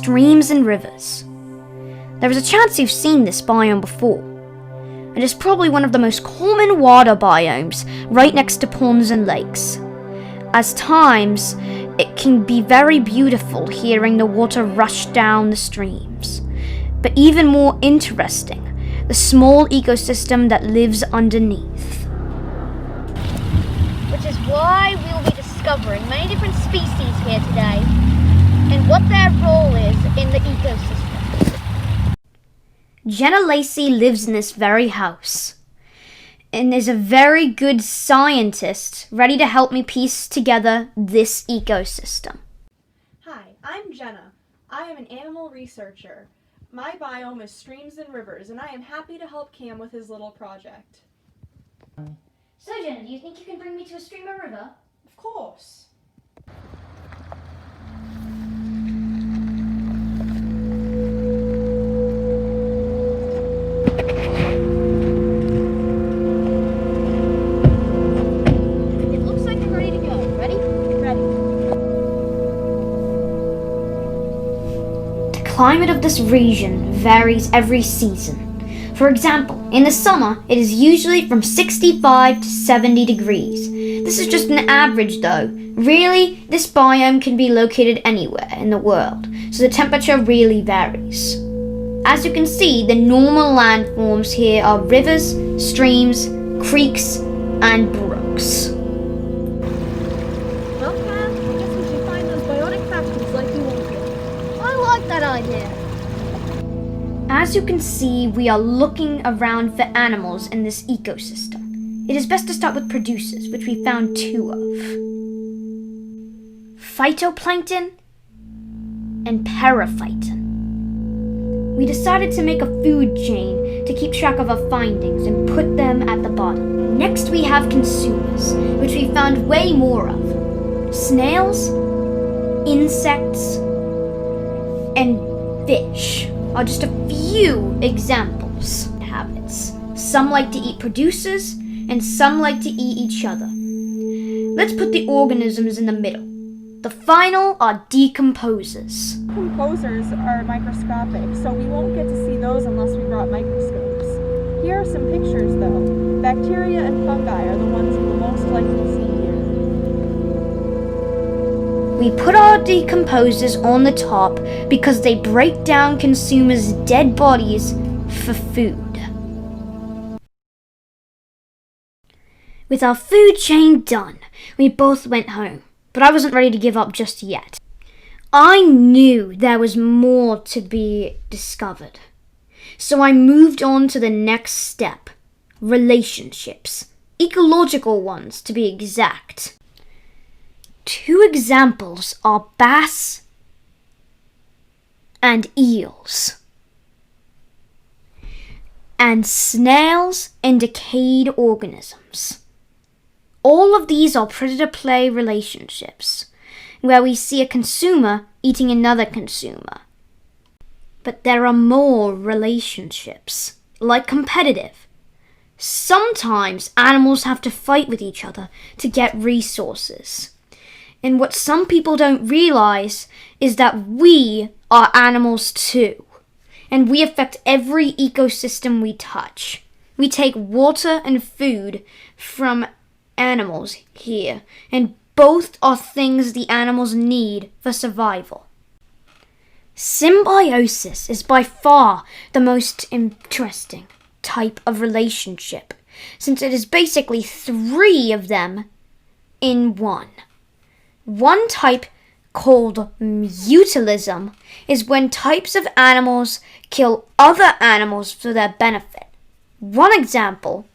streams and rivers. There is a chance you've seen this biome before. It is probably one of the most common water biomes, right next to ponds and lakes. At times, it can be very beautiful hearing the water rush down the streams. But even more interesting, the small ecosystem that lives underneath. Which is why we'll be discovering many different species here today, and what their role is in the ecosystem. Jenna Lacey lives in this very house, and is a very good scientist ready to help me piece together this ecosystem. Hi, I'm Jenna. I am an animal researcher. My biome is streams and rivers, and I am happy to help Cam with his little project. So Jenna, do you think you can bring me to a stream or river? Of course. The climate of this region varies every season. For example, in the summer, it is usually from 65 to 70 degrees. This is just an average though. Really, this biome can be located anywhere in the world, so the temperature really varies. As you can see, the normal landforms here are rivers, streams, creeks, and brooks. Well, Cam, I guess we should find those biotic factories like you wanted. I like that idea. As you can see, we are looking around for animals in this ecosystem. It is best to start with producers, which we found 2 of. Phytoplankton and periphyton. We decided to make a food chain to keep track of our findings and put them at the bottom. Next we have consumers, which we found way more of. Snails, insects, and fish are just a few examples of habits. Some like to eat producers, and some like to eat each other. Let's put the organisms in the middle. The final are decomposers. Decomposers are microscopic, so we won't get to see those unless we brought microscopes. Here are some pictures though. Bacteria and fungi are the ones you will most likely see here. We put our decomposers on the top because they break down consumers' dead bodies for food. With our food chain done, we both went home, but I wasn't ready to give up just yet. I knew there was more to be discovered, so I moved on to the next step: relationships, ecological ones to be exact. 2 examples are bass and eels, and snails and decayed organisms. All of these are predator-prey relationships, where we see a consumer eating another consumer. But there are more relationships, like competitive. Sometimes animals have to fight with each other to get resources. And what some people don't realize is that we are animals too, and we affect every ecosystem we touch. We take water and food from animals here, and both are things the animals need for survival. Symbiosis is by far the most interesting type of relationship, since it is basically 3 of them in one. One type, called mutualism, is when types of animals kill other animals for their benefit. One example: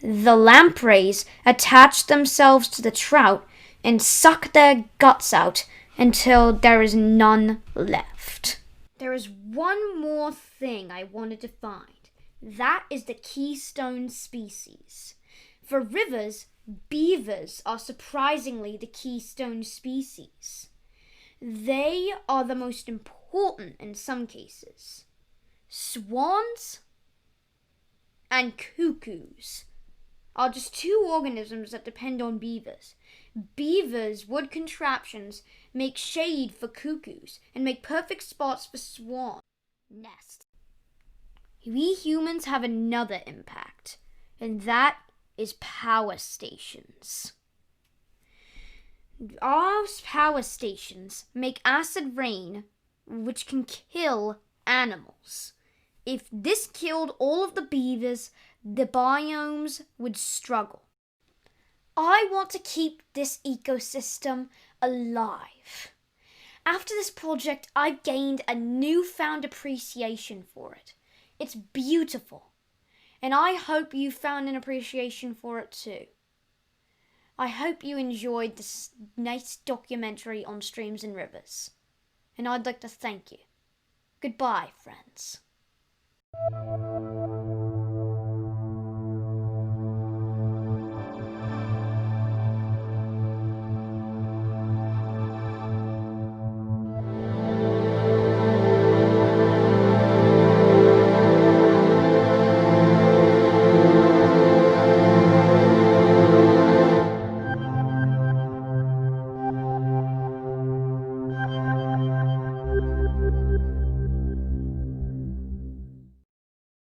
the lampreys attach themselves to the trout and suck their guts out until there is none left. There is one more thing I wanted to find. That is the keystone species. For rivers, beavers are surprisingly the keystone species. They are the most important in some cases. Swans and cuckoos are just two organisms that depend on beavers. Beavers' wood contraptions make shade for cuckoos and make perfect spots for swan nests. We humans have another impact, and that is power stations. Our power stations make acid rain, which can kill animals. If this killed all of the beavers, the biomes would struggle. I want to keep this ecosystem alive. After this project, I've gained a newfound appreciation for it. It's beautiful, and I hope you found an appreciation for it too. I hope you enjoyed this nice documentary on streams and rivers, and I'd like to thank you. Goodbye, friends.